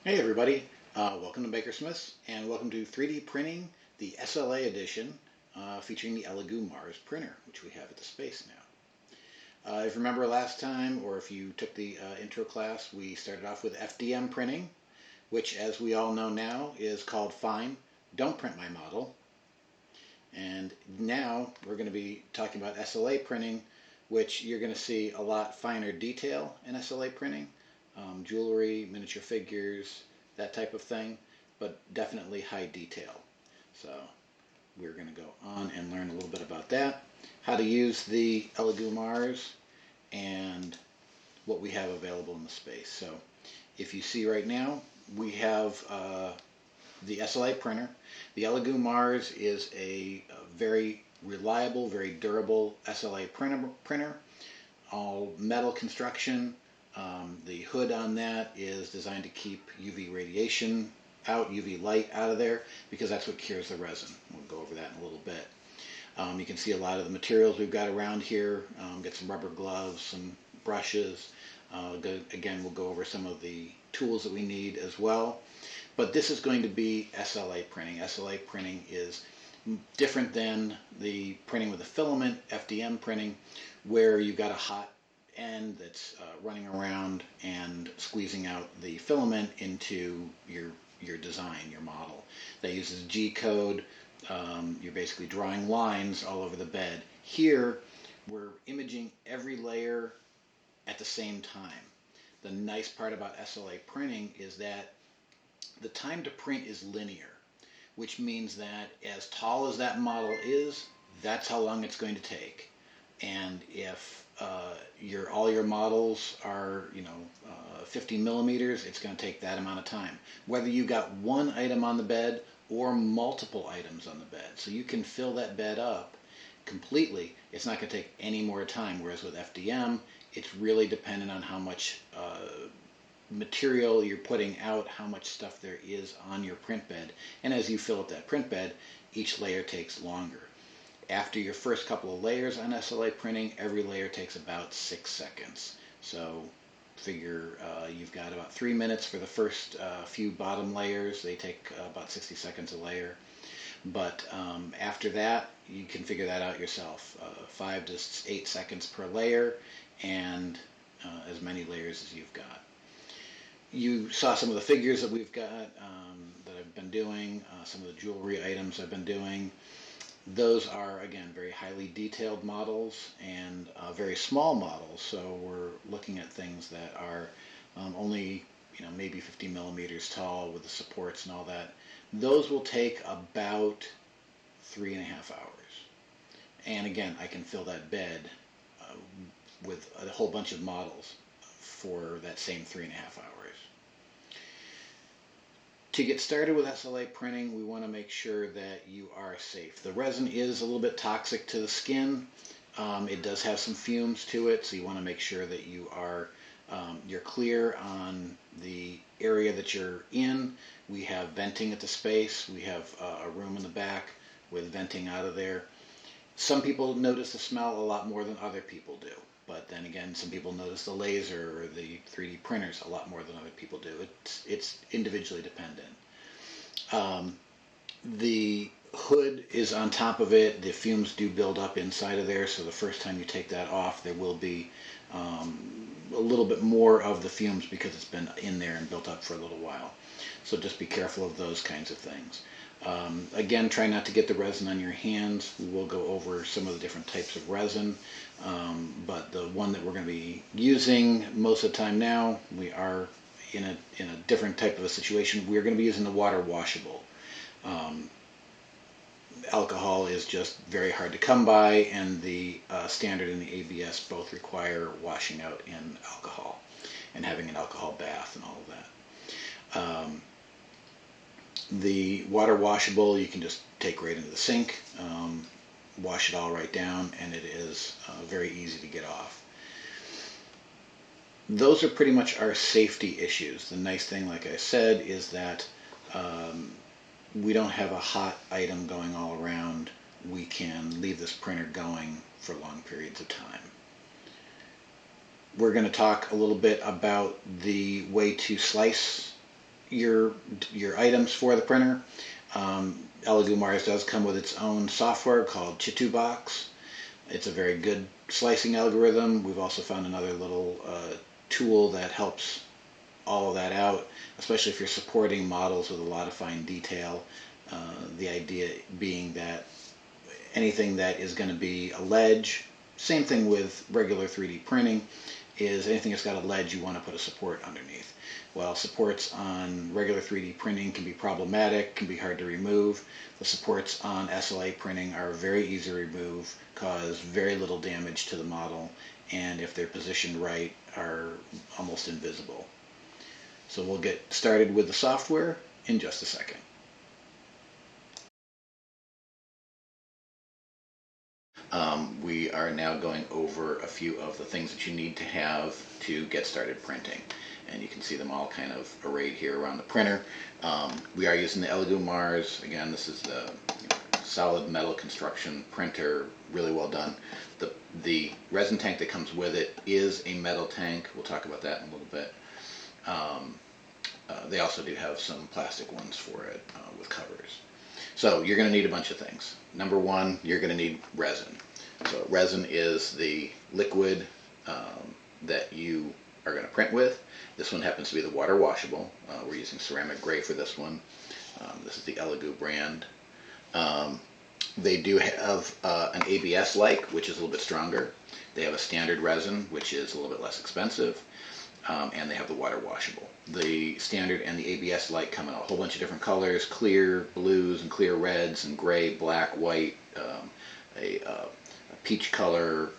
Hey everybody, welcome to Makersmiths and welcome to 3D Printing, the SLA edition featuring the Elegoo Mars printer, which we have at the space now. If you remember last time, or if you took the intro class, we started off with FDM printing, which as we all know now is called Fine, Don't Print My Model. And now we're going to be talking about SLA printing, which you're going to see a lot finer detail in SLA printing. Jewelry, miniature figures, that type of thing, but definitely high detail. So we're going to go on and learn a little bit about that, how to use the Elegoo Mars, and what we have available in the space. So if you see right now, we have the SLA printer. The Elegoo Mars is a very reliable, very durable SLA printer, all metal construction. The hood on that is designed to keep UV radiation out, UV light out of there, because that's what cures the resin. We'll go over that in a little bit. You can see a lot of the materials we've got around here. Get some rubber gloves, some brushes. Again, we'll go over some of the tools that we need as well. But this is going to be SLA printing. SLA printing is different than the printing with a filament, FDM printing, where you've got a hot end that's running around and squeezing out the filament into your design, your model. That uses G-code. You're basically drawing lines all over the bed. Here, we're imaging every layer at the same time. The nice part about SLA printing is that the time to print is linear, which means that as tall as that model is, that's how long it's going to take. And if all your models are 50 millimeters, it's going to take that amount of time. Whether you got one item on the bed or multiple items on the bed, so you can fill that bed up completely. It's not going to take any more time. Whereas with FDM, it's really dependent on how much material you're putting out, how much stuff there is on your print bed, and as you fill up that print bed, each layer takes longer. After your first couple of layers on SLA printing, every layer takes about 6 seconds. So figure you've got about 3 minutes for the first few bottom layers. They take about 60 seconds a layer. But after that, you can figure that out yourself. 5 to 8 seconds per layer, and as many layers as you've got. You saw some of the figures that we've got that I've been doing, some of the jewelry items I've been doing. Those are, again, very highly detailed models and very small models. So we're looking at things that are only, maybe 50 millimeters tall with the supports and all that. Those will take about 3.5 hours. And again, I can fill that bed with a whole bunch of models for that same 3.5 hours. To get started with SLA printing, we want to make sure that you are safe. The resin is a little bit toxic to the skin. It does have some fumes to it, so you want to make sure that you're clear on the area that you're in. We have venting at the space. We have a room in the back with venting out of there. Some people notice the smell a lot more than other people do. But then again, some people notice the laser or the 3D printers a lot more than other people do. It's individually dependent. The hood is on top of it. The fumes do build up inside of there, so the first time you take that off, there will be a little bit more of the fumes because it's been in there and built up for a little while. So just be careful of those kinds of things. Again, try not to get the resin on your hands. We will go over some of the different types of resin, but the one that we're going to be using most of the time now, we are in a different type of a situation. We're going to be using the water washable. Alcohol is just very hard to come by, and the standard and the ABS both require washing out in alcohol and having an alcohol bath and all of that. The water washable, you can just take right into the sink, wash it all right down, and it is very easy to get off. Those are pretty much our safety issues. The nice thing, like I said, is that we don't have a hot item going all around. We can leave this printer going for long periods of time. We're going to talk a little bit about the way to slice your items for the printer. Elegoo Mars does come with its own software called Chitubox. It's a very good slicing algorithm. We've also found another little tool that helps all of that out, especially if you're supporting models with a lot of fine detail. The idea being that anything that is going to be a ledge, same thing with regular 3D printing, is anything that's got a ledge you want to put a support underneath. While supports on regular 3D printing can be problematic, can be hard to remove, the supports on SLA printing are very easy to remove, cause very little damage to the model, and if they're positioned right, are almost invisible. So we'll get started with the software in just a second. We are now going over a few of the things that you need to have to get started printing. And you can see them all kind of arrayed here around the printer. We are using the Elegoo Mars. Again, this is the solid metal construction printer, really well done. The resin tank that comes with it is a metal tank. We'll talk about that in a little bit. They also do have some plastic ones for it with covers. So you're going to need a bunch of things. Number one, you're going to need resin. So resin is the liquid that you are going to print with. This one happens to be the water washable. We're using ceramic gray for this one. This is the Elegoo brand. They do have an ABS-like, which is a little bit stronger. They have a standard resin, which is a little bit less expensive. And they have the water washable. The standard and the ABS-like come in a whole bunch of different colors: clear blues and clear reds and gray, black, white, a peach color,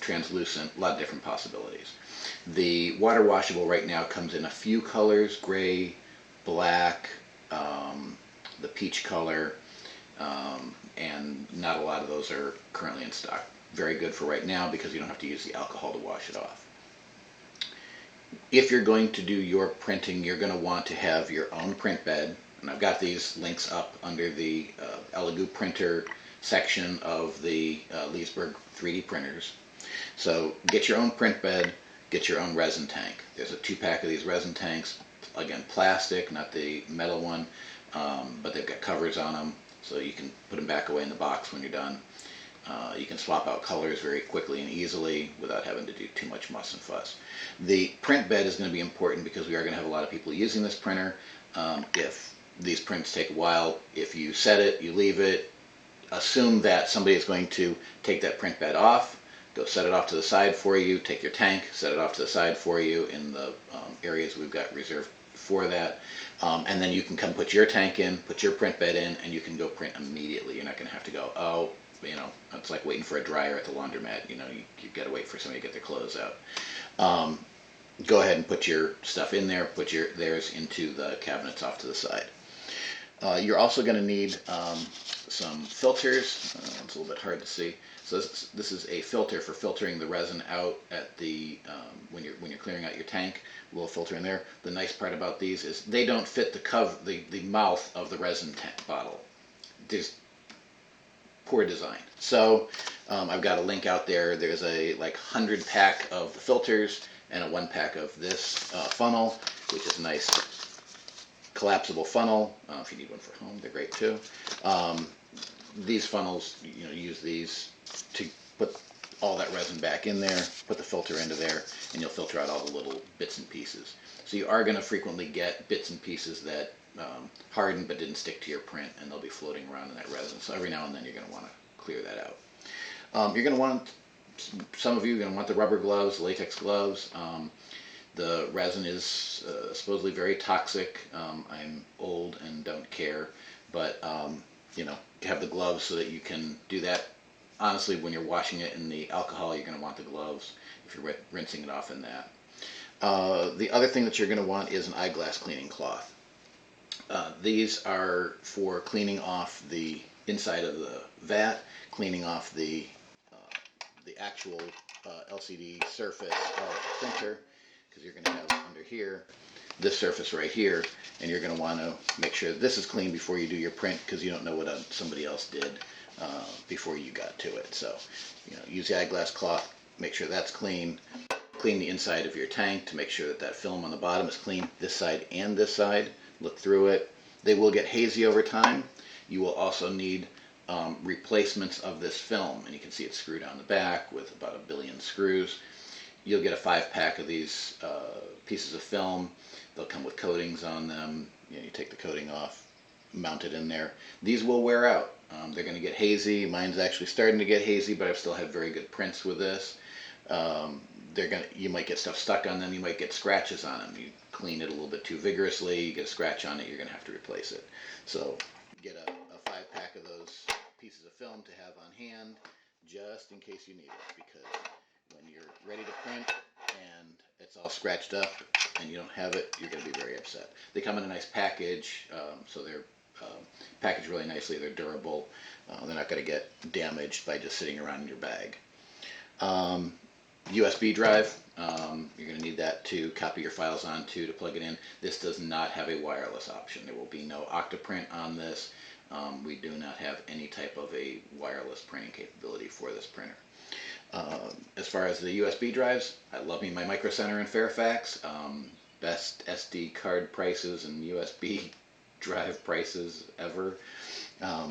translucent, a lot of different possibilities. The water washable right now comes in a few colors: gray, black, the peach color, and not a lot of those are currently in stock. Very good for right now because you don't have to use the alcohol to wash it off. If you're going to do your printing, you're going to want to have your own print bed. And I've got these links up under the Elegoo Printer section of the Leesburg 3D printers. So get your own print bed, get your own resin tank. There's a 2-pack of these resin tanks. Again, plastic, not the metal one, but they've got covers on them, so you can put them back away in the box when you're done. You can swap out colors very quickly and easily without having to do too much muss and fuss. The print bed is going to be important because we are going to have a lot of people using this printer. If these prints take a while, if you set it, you leave it, assume that somebody is going to take that print bed off, go set it off to the side for you, take your tank, set it off to the side for you in the areas we've got reserved for that. And then you can come put your tank in, put your print bed in, and you can go print immediately. You're not going to have to go, oh, it's like waiting for a dryer at the laundromat. You got to wait for somebody to get their clothes out. Go ahead and put your stuff in there, put theirs into the cabinets off to the side. You're also going to need some filters. It's a little bit hard to see. So this is a filter for filtering the resin out at the when you're clearing out your tank. A little filter in there. The nice part about these is they don't fit the mouth of the resin bottle. There's poor design. So I've got a link out there. There's a 100-pack of the filters and a 1-pack of this funnel, which is a nice collapsible funnel. If you need one for home, they're great too. These funnels, use these to put all that resin back in there, put the filter into there, and you'll filter out all the little bits and pieces. So you are going to frequently get bits and pieces that hardened but didn't stick to your print, and they'll be floating around in that resin. So every now and then you're going to want to clear that out. You're going to want, some of you are going to want the rubber gloves, latex gloves. The resin is supposedly very toxic. I'm old and don't care, but have the gloves so that you can do that. Honestly, when you're washing it in the alcohol, you're going to want the gloves if you're rinsing it off in that. The other thing that you're going to want is an eyeglass cleaning cloth. These are for cleaning off the inside of the vat, cleaning off the actual LCD surface of the printer, because you're going to have under here this surface right here, and you're going to want to make sure that this is clean before you do your print, because you don't know what somebody else did before you got to it. So use the eyeglass cloth, make sure that's clean. Clean the inside of your tank to make sure that film on the bottom is clean, this side and this side. look through it. They will get hazy over time. You will also need replacements of this film, and you can see it's screwed on the back with about 1 billion screws. You'll get a 5-pack of these pieces of film. They'll come with coatings on them. You take the coating off, mount it in there. These will wear out. They're going to get hazy. Mine's actually starting to get hazy, but I've still had very good prints with this. You might get stuff stuck on them. You might get scratches on them. You clean it a little bit too vigorously, you get a scratch on it, you're going to have to replace it. So get a 5-pack of those pieces of film to have on hand, just in case you need it, because when you're ready to print and it's all scratched up and you don't have it, you're going to be very upset. They come in a nice package, so they're packaged really nicely. They're durable. They're not going to get damaged by just sitting around in your bag. USB drive, you're going to need that to copy your files onto, to plug it in. This does not have a wireless option. There will be no Octoprint on this. We do not have any type of a wireless printing capability for this printer. As far as the USB drives, I love me my MicroCenter in Fairfax. Best SD card prices and USB drive prices ever.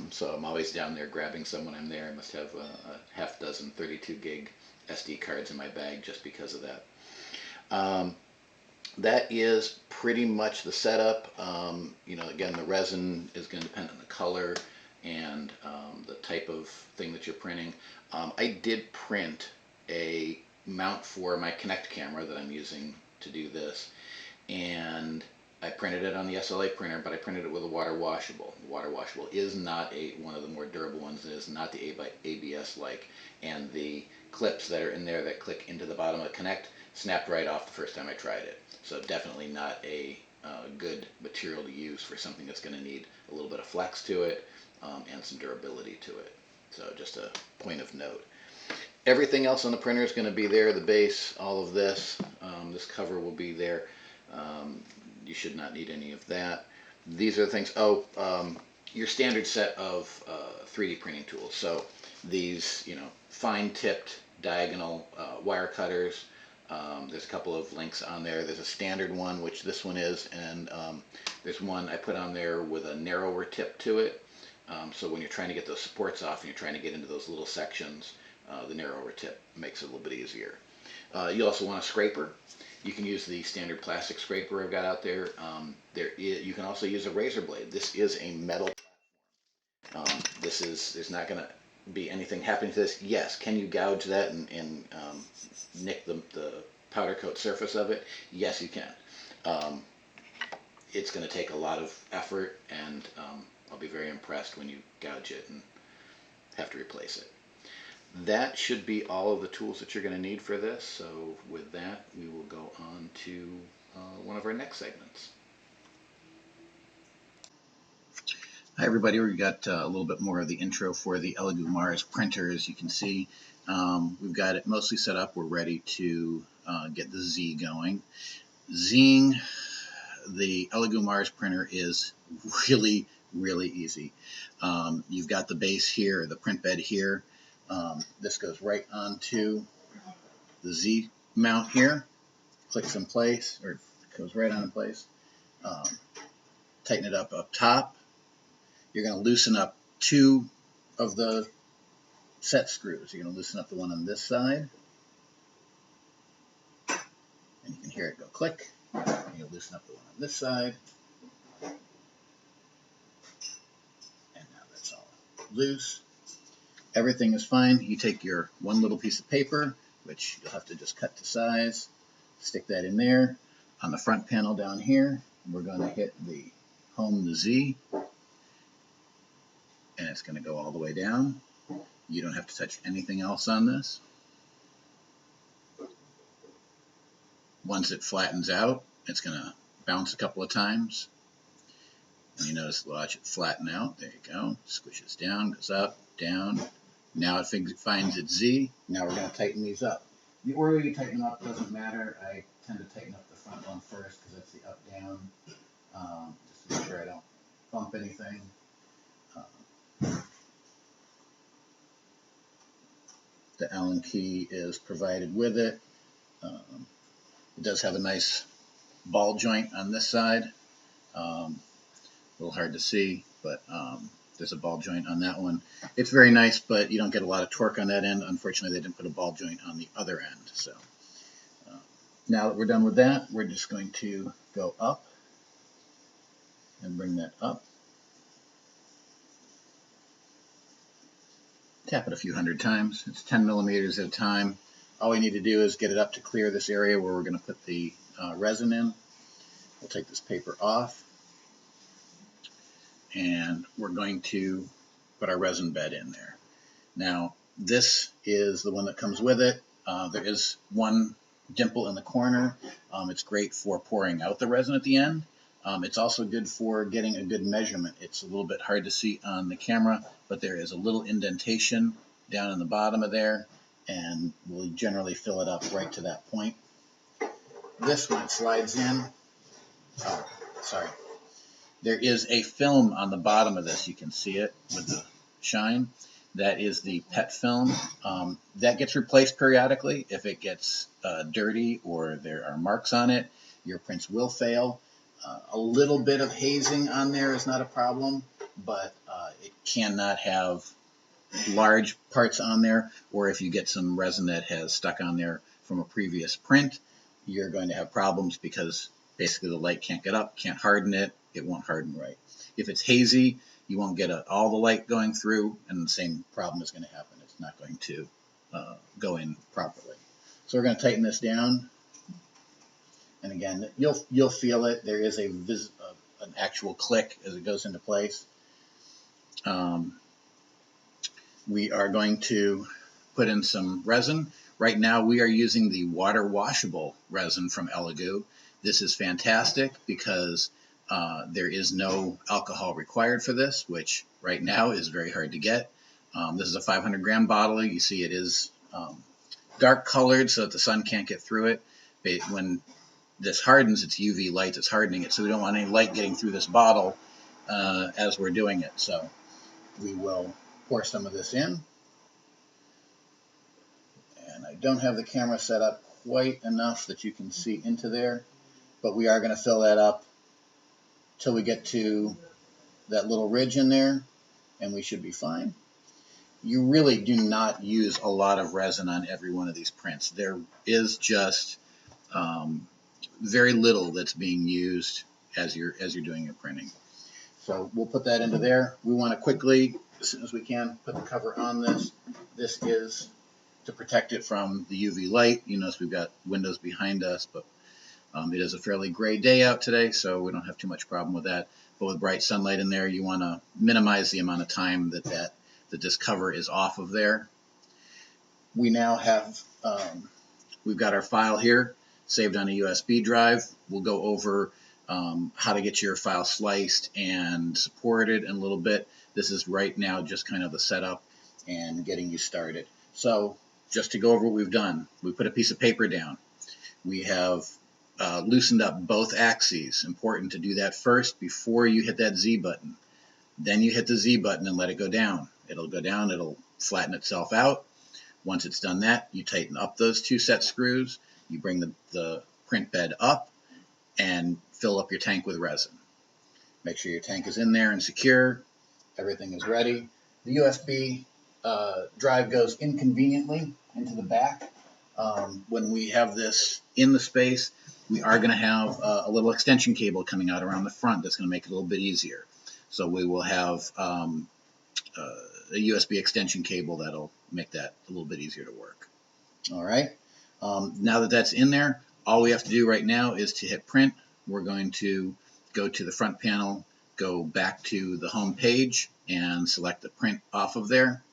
So I'm always down there grabbing some when I'm there. I must have a half dozen 32 gig SD cards in my bag just because of that. That is pretty much the setup. Again, the resin is going to depend on the color and the type of thing that you're printing. I did print a mount for my Kinect camera that I'm using to do this, and I printed it on the SLA printer, but I printed it with a water washable. The water washable is not one of the more durable ones. It is not the ABS-like, and the clips that are in there that click into the bottom of the Kinect snapped right off the first time I tried it. So definitely not a good material to use for something that's going to need a little bit of flex to it and some durability to it. So just a point of note. Everything else on the printer is going to be there, the base, all of this. This cover will be there. You should not need any of that. These are the things, your standard set of 3D printing tools. So these, fine tipped diagonal wire cutters. There's a couple of links on there. There's a standard one, which this one is, and there's one I put on there with a narrower tip to it. So when you're trying to get those supports off and you're trying to get into those little sections, the narrower tip makes it a little bit easier. You also want a scraper. You can use the standard plastic scraper I've got out there. You can also use a razor blade. This is a metal platform. There's not going to be anything happening to this. Yes, can you gouge that and nick the powder coat surface of it? Yes, you can. It's going to take a lot of effort, and I'll be very impressed when you gouge it and have to replace it. That should be all of the tools that you're going to need for this. So with that, we will go on to one of our next segments. Hi everybody, we've got a little bit more of the intro for the Elegoo Mars printer. As you can see, we've got it mostly set up. We're ready to get the Z going. Zing the Elegoo Mars printer is really, really easy. You've got the base here, the print bed here. This goes right onto the Z mount here, clicks in place, or goes right on in place. Tighten it up top. You're going to loosen up 2 of the set screws. You're going to loosen up the one on this side, and you can hear it go click. You're going to loosen up the one on this side, and now that's all loose. Everything is fine. You take your one little piece of paper, which you'll have to just cut to size, stick that in there. On the front panel down here, we're going to hit the home, the Z, and it's going to go all the way down. You don't have to touch anything else on this. Once it flattens out, it's going to bounce a couple of times. And you notice, watch it flatten out. There you go. Squishes down, goes up, down. Now it finds its Z. Now we're going to tighten these up. The order you tighten them up doesn't matter. I tend to tighten up the front one first because that's the up-down, just to make sure I don't bump anything. The Allen key is provided with it. It does have a nice ball joint on this side. A little hard to see, but there's a ball joint on that one. It's very nice, but you don't get a lot of torque on that end. Unfortunately, they didn't put a ball joint on the other end. So now that we're done with that, we're just going to go up and bring that up. Tap it a few hundred times. It's 10 millimeters at a time. All we need to do is get it up to clear this area where we're going to put the resin in. We'll take this paper off, and we're going to put our resin bed in there. Now, this is the one that comes with it. There is one dimple in the corner. It's great for pouring out the resin at the end. It's also good for getting a good measurement. It's a little bit hard to see on the camera, but there is a little indentation down in the bottom of there, and we'll generally fill it up right to that point. This one slides in. Oh, sorry. There is a film on the bottom of this. You can see it with the shine. That is the PET film. That gets replaced periodically. If it gets dirty or there are marks on it, your prints will fail. A little bit of hazing on there is not a problem, but it cannot have large parts on there, or if you get some resin that has stuck on there from a previous print, you're going to have problems because basically the light can't get up, can't harden it, it won't harden right. If it's hazy, you won't get all the light going through, and the same problem is going to happen. It's not going to go in properly. So we're going to tighten this down. And again, you'll feel it. There is an actual click as it goes into place. We are going to put in some resin. Right now we are using the water washable resin from Elegoo. This is fantastic because there is no alcohol required for this, which right now is very hard to get. This is a 500 gram bottle. You see it is dark colored so that the sun can't get through it. But when this hardens, it's UV light that's hardening it, so we don't want any light getting through this bottle as we're doing it. So we will pour some of this in. And I don't have the camera set up quite enough that you can see into there, but we are going to fill that up till we get to that little ridge in there, and we should be fine. You really do not use a lot of resin on every one of these prints. There is just very little that's being used as you're doing your printing. So we'll put that into there. We want to quickly, as soon as we can, put the cover on this. This is to protect it from the UV light. You notice we've got windows behind us, but it is a fairly gray day out today, so we don't have too much problem with that. But with bright sunlight in there, you want to minimize the amount of time that this cover is off of there. We now have, we've got our file here saved on a USB drive. We'll go over how to get your file sliced and supported in a little bit. This is right now just kind of the setup and getting you started. So just to go over what we've done, we put a piece of paper down. We have loosened up both axes. Important to do that first before you hit that Z button. Then you hit the Z button and let it go down. It'll go down, it'll flatten itself out. Once it's done that, you tighten up those two set screws. You bring the print bed up and fill up your tank with resin. Make sure your tank is in there and secure. Everything is ready. The USB drive goes inconveniently into the back. When we have this in the space, we are going to have a little extension cable coming out around the front that's going to make it a little bit easier. So we will have a USB extension cable that'll make that a little bit easier to work. All right. Now that that's in there, all we have to do right now is to hit print. We're going to go to the front panel, go back to the home page, and select the print off of there.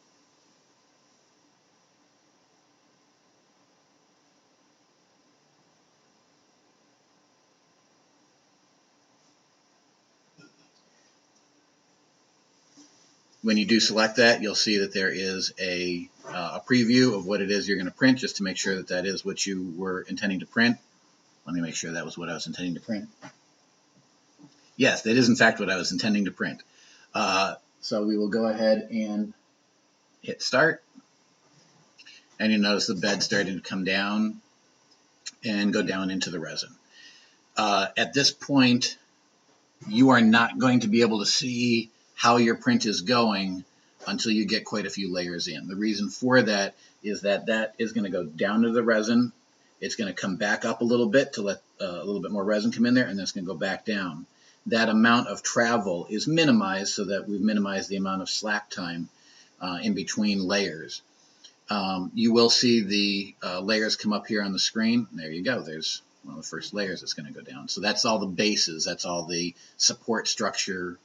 When you do select that, you'll see that there is a preview of what it is you're going to print, just to make sure that that is what you were intending to print. Let me make sure that was what I was intending to print. Yes, that is in fact what I was intending to print. So we will go ahead and hit start. And you notice the bed starting to come down and go down into the resin. At this point, you are not going to be able to see how your print is going until you get quite a few layers in. The reason for that is that that is going to go down to the resin. It's going to come back up a little bit to let a little bit more resin come in there, and then it's going to go back down. That amount of travel is minimized so that we've minimized the amount of slack time in between layers. You will see the layers come up here on the screen. There you go. There's one of the first layers that's going to go down. So that's all the bases. That's all the support structure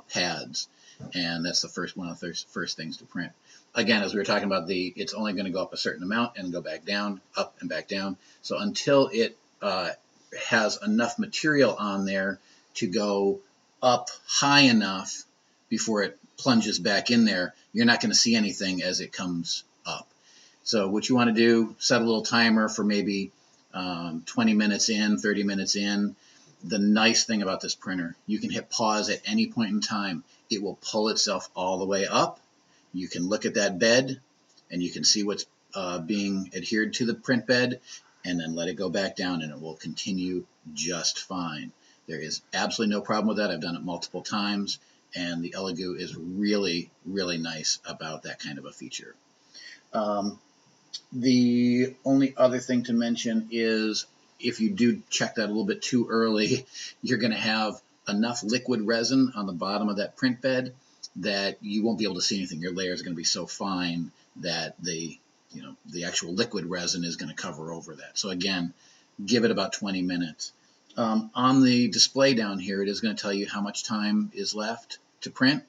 pads. And that's the first one of the first things to print. Again, as we were talking about, it's only going to go up a certain amount and go back down, up and back down. So until it has enough material on there to go up high enough before it plunges back in there, you're not going to see anything as it comes up. So what you want to do, set a little timer for maybe 20 minutes in, 30 minutes in. The nice thing about this printer, you can hit pause at any point in time. It will pull itself all the way up. You can look at that bed and you can see what's being adhered to the print bed, and then let it go back down and it will continue just fine. There is absolutely no problem with that. I've done it multiple times, and the Elegoo is really, really nice about that kind of a feature. The only other thing to mention is if you do check that a little bit too early, you're going to have enough liquid resin on the bottom of that print bed that you won't be able to see anything. Your layer is going to be so fine that the actual liquid resin is going to cover over that. So again, give it about 20 minutes. On the display down here, it is going to tell you how much time is left to print.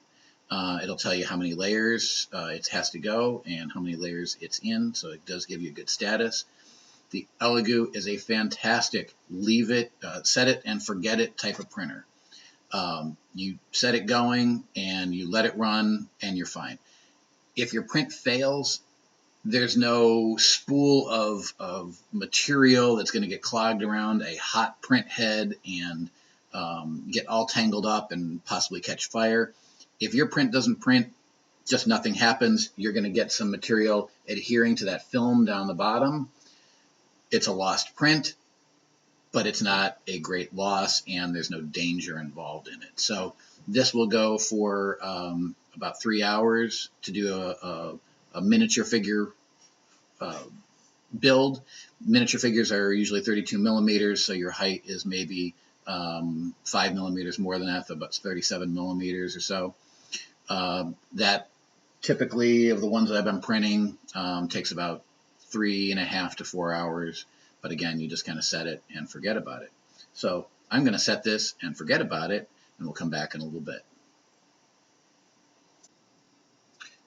It'll tell you how many layers it has to go and how many layers it's in, so it does give you a good status. The Elegoo is a fantastic leave it, set it and forget it type of printer. You set it going and you let it run and you're fine. If your print fails, there's no spool of material that's going to get clogged around a hot print head and get all tangled up and possibly catch fire. If your print doesn't print, just nothing happens. You're going to get some material adhering to that film down the bottom. It's a lost print, but it's not a great loss, and there's no danger involved in it. So this will go for about 3 hours to do a miniature figure build. Miniature figures are usually 32 millimeters, so your height is maybe 5 millimeters more than that, about 37 millimeters or so. That typically, of the ones that I've been printing, takes about 3.5 to 4 hours. But again, you just kind of set it and forget about it. So I'm going to set this and forget about it, and we'll come back in a little bit.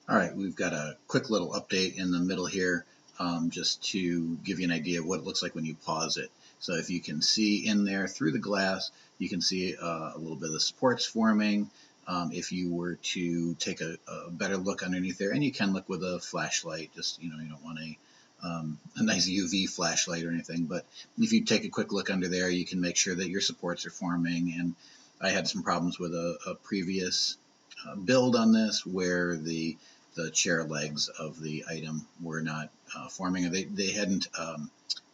All right, we've got a quick little update in the middle here, just to give you an idea of what it looks like when you pause it. So if you can see in there through the glass, you can see a little bit of the supports forming. If you were to take a better look underneath there, and you can look with a flashlight, just, you don't want a nice UV flashlight or anything, but if you take a quick look under there, you can make sure that your supports are forming. And I had some problems with a previous build on this where the chair legs of the item were not forming. They hadn't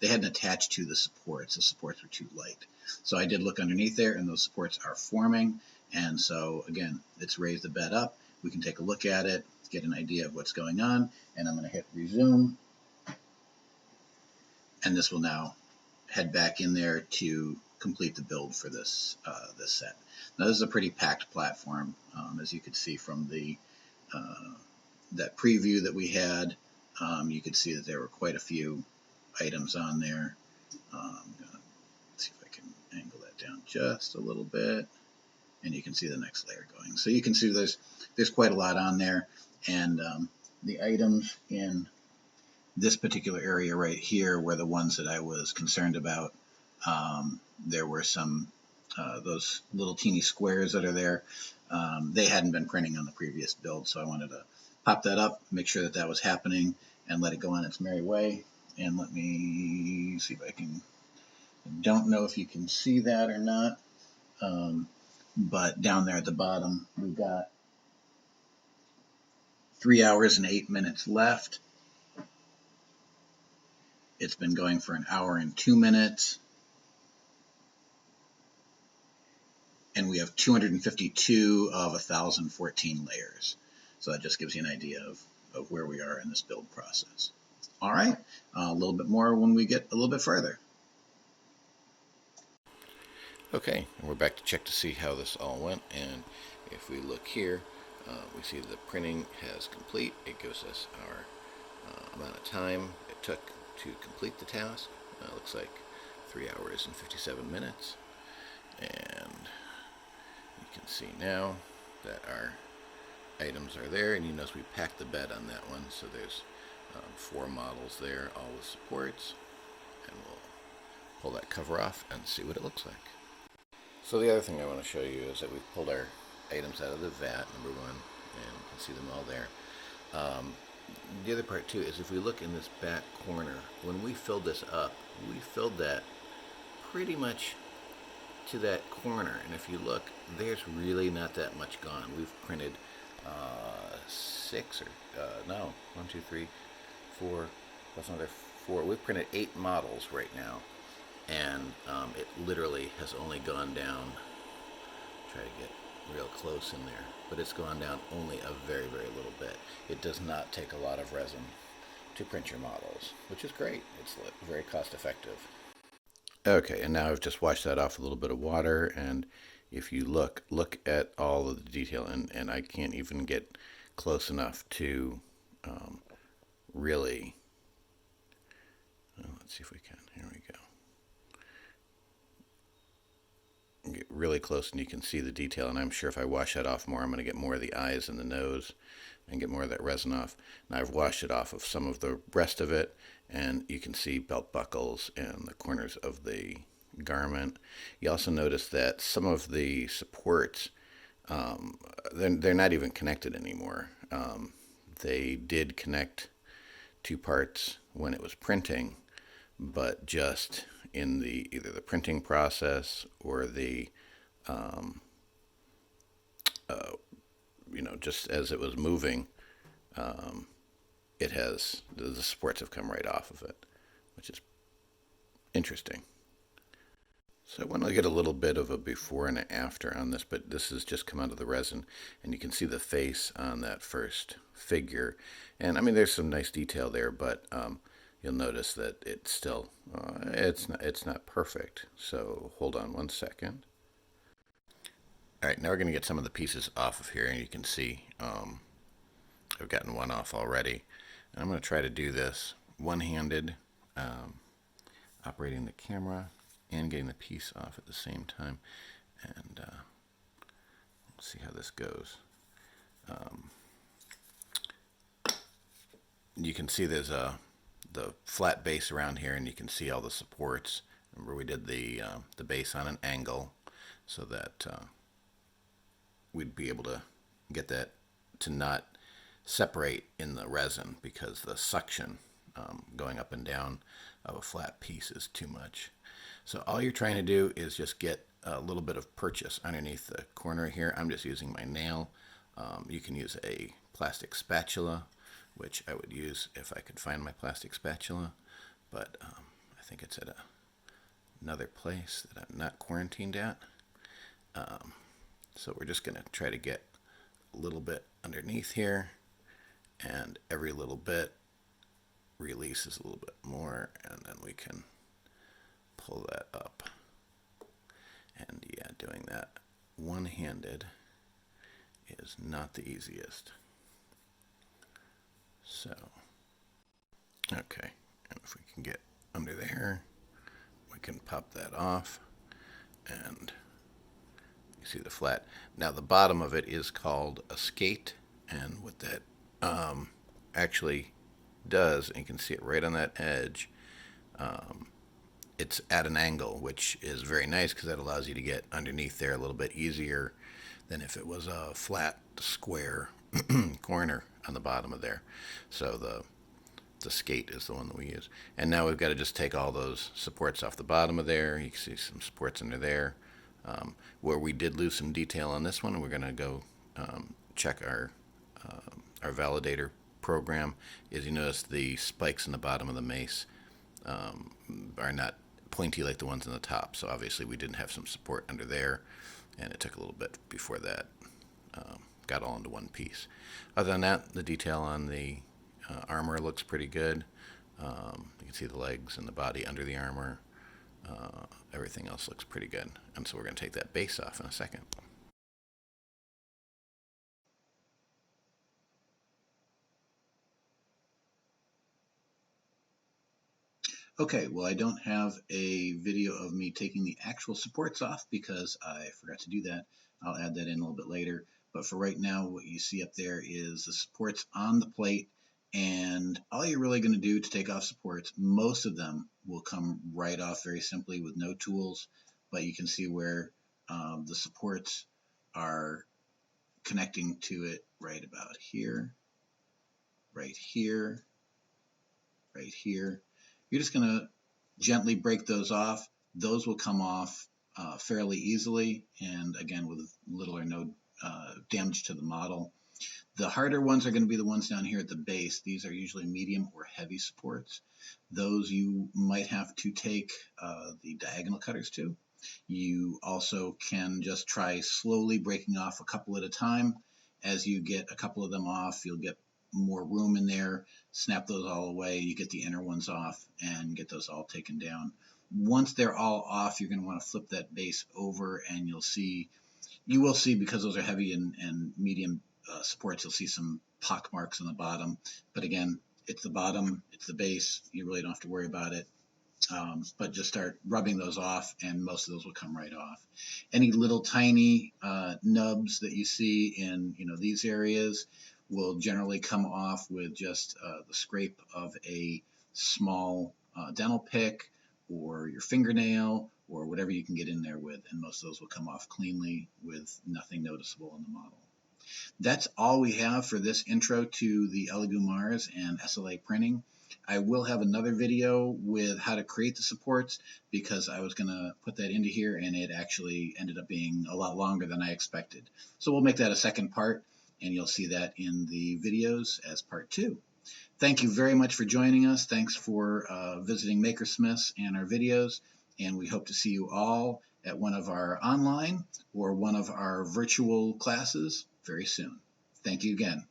attached to the supports. The supports were too light. So I did look underneath there, and those supports are forming. And so again, let's raise the bed up. We can take a look at it, get an idea of what's going on, and I'm going to hit resume. And this will now head back in there to complete the build for this set. Now this is a pretty packed platform, as you could see from the that preview that we had. You could see that there were quite a few items on there. I'm going to see if I can angle that down just a little bit, and you can see the next layer going. So you can see there's quite a lot on there, and the items in this particular area right here were the ones that I was concerned about. There were some those little teeny squares that are there. They hadn't been printing on the previous build, so I wanted to pop that up, make sure that that was happening, and let it go on its merry way. And let me see if I can, I don't know if you can see that or not, but down there at the bottom, we've got 3 hours and 8 minutes left. It's been going for 1 hour and 2 minutes. and we have 252 of 1,014 layers. So that just gives you an idea of where we are in this build process. All right, a little bit more when we get a little bit further. Okay, and we're back to check to see how this all went, and if we look here, we see the printing has complete. It gives us our amount of time it took to complete the task. Looks like 3 hours and 57 minutes, and you can see now that our items are there, and you notice we packed the bed on that one, so there's 4 models there, all with supports, and we'll pull that cover off and see what it looks like. So the other thing I want to show you is that we've pulled our items out of the vat, number one, and you can see them all there. The other part too is if we look in this back corner, when we filled this up, we filled that pretty much to that corner, and if you look, there's really not that much gone. We've printed 1, 2, 3, 4, plus another 4. We've printed 8 models right now, and it literally has only gone down, try to get real close in there, but it's gone down only a very, very little bit. It does not take a lot of resin to print your models, which is great. It's very cost effective. Okay, and now I've just washed that off with a little bit of water, and if you look at all of the detail, and I can't even get close enough to really, let's see if we can, here we go. Get really close and you can see the detail, and I'm sure if I wash that off more, I'm going to get more of the eyes and the nose and get more of that resin off. Now I've washed it off of some of the rest of it, and you can see belt buckles and the corners of the garment. You also notice that some of the supports, they're not even connected anymore. They did connect to parts when it was printing, but just in either the printing process or the just as it was moving, the supports have come right off of it, which is interesting. So I want to get a little bit of a before and after on this, but this has just come out of the resin, and you can see the face on that first figure, and I mean there's some nice detail there, but you'll notice that it's still it's not perfect. So hold on one second. All right, now we're going to get some of the pieces off of here, and you can see I've gotten one off already. And I'm going to try to do this one-handed, operating the camera and getting the piece off at the same time. And let's see how this goes. You can see there's the flat base around here, and you can see all the supports. Remember, we did the base on an angle so that we'd be able to get that to not separate in the resin, because the suction going up and down of a flat piece is too much. So all you're trying to do is just get a little bit of purchase underneath the corner here. I'm just using my nail. You can use a plastic spatula, which I would use if I could find my plastic spatula, but I think it's at another place that I'm not quarantined at. So we're just going to try to get a little bit underneath here, and every little bit releases a little bit more, and then we can pull that up. And yeah, doing that one-handed is not the easiest. So, okay, and if we can get under there, we can pop that off, and you see the flat. Now the bottom of it is called a skate, and what that actually does, and you can see it right on that edge, it's at an angle, which is very nice because that allows you to get underneath there a little bit easier than if it was a flat square corner on the bottom of there. So the skate is the one that we use. And now we've got to just take all those supports off the bottom of there. You can see some supports under there. Where we did lose some detail on this one, we're going to go check our validator program. As you notice, the spikes in the bottom of the mace are not pointy like the ones on the top. So obviously we didn't have some support under there, and it took a little bit before that got all into one piece. Other than that, the detail on the armor looks pretty good. You can see the legs and the body under the armor. Everything else looks pretty good. And so we're going to take that base off in a second. Okay, well, I don't have a video of me taking the actual supports off because I forgot to do that. I'll add that in a little bit later. But for right now, what you see up there is the supports on the plate. And all you're really going to do to take off supports, most of them will come right off very simply with no tools. But you can see where the supports are connecting to it right about here, right here, right here. You're just going to gently break those off. Those will come off fairly easily, and again, with little or no damage to the model. The harder ones are going to be the ones down here at the base. These are usually medium or heavy supports. Those you might have to take the diagonal cutters to. You also can just try slowly breaking off a couple at a time. As you get a couple of them off, you'll get more room in there. Snap those all away. You get the inner ones off and get those all taken down. Once they're all off, you're going to want to flip that base over, and you will see, because those are heavy and medium supports, you'll see some pock marks on the bottom. But again, it's the bottom, it's the base. You really don't have to worry about it. But just start rubbing those off, and most of those will come right off. Any little tiny nubs that you see in these areas will generally come off with just the scrape of a small dental pick or your fingernail or whatever you can get in there with, and most of those will come off cleanly with nothing noticeable in the model. That's all we have for this intro to the Elegoo Mars and SLA printing. I will have another video with how to create the supports, because I was going to put that into here and it actually ended up being a lot longer than I expected. So we'll make that a second part, and you'll see that in the videos as part 2. Thank you very much for joining us. Thanks for visiting Makersmiths and our videos, and we hope to see you all at one of our online or one of our virtual classes very soon. Thank you again.